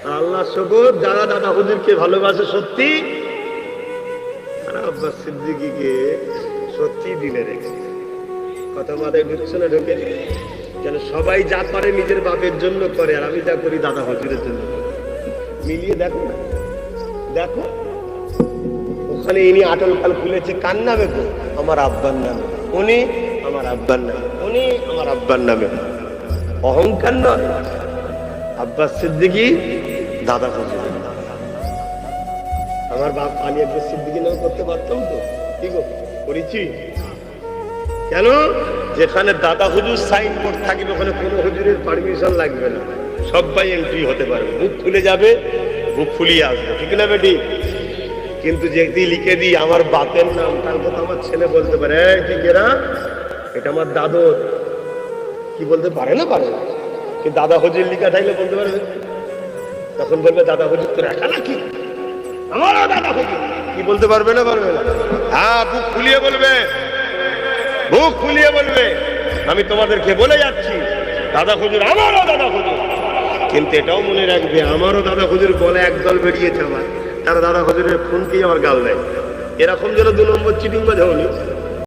আল্লাহ শপথ, যারা দাদা হুজুরকে ভালোবাসে সত্যি, আর আব্বাস সিদ্দিকীকে সত্যি দিলে রেখে। কথা মাথায় ঢুকছে না? ঢুকে যেন সবাই যা পারে নিজের বাপের জন্য করে, আর আমি যা করি দাদা হুজুরের জন্য। মিলিয়ে দেখো না, দেখো ওখানে ইনি আটল কাল খুলেছে কার নামে? গো আমার আব্বার নামে। উনি আমার আব্বার নামে, উনি আমার আব্বার নামে। অহংকার নয়, আব্বাস সিদ্দিকী দাদা হুজুরের নাম। আমার বাপ আলী আব্বাস সিদ্দিকী নাম করতে পারতাম তো, কি গো করেছি? কেন? যেখানে দাদা হুজুর সাইনবোর্ড থাকবে ওখানে কোনো হুজুরের পারমিশন লাগবে না, সবাই এন্ট্রি হতে পারবে। বুক ফুলে যাবে, বুক ফুলিয়ে আসবে, ঠিক না বেটি? কিন্তু যেটি লিখে দিই আমার বাপের নাম, তার কথা আমার ছেলে বলতে পারে, ঠিক না, এটা আমার দাদর, কি বলতে পারে না? পারে না। কিন্তু দাদা হুজুর লিখা থাকলে বলতে পারবে, তখন বলবে দাদা হুজুর তোর একা নাকি, আমারও দাদা হুজুর। কি বলতে পারবে না? পারবে না? হ্যাঁ, বুক ফুলিয়ে বলবে, বুক ফুলিয়ে বলবে। আমি তোমাদেরকে বলে যাচ্ছি দাদা হুজুর আমারও দাদা হুজুর। কিন্তু এটাও মনে রাখবে, আমারও দাদা হুজুর বলে একদল বেরিয়েছে আমার, তারা দাদা হুজুরের ফোনকেই আমার গাল দেয়। এরকম যেন 2 নম্বর চিটিং বাজে হলো।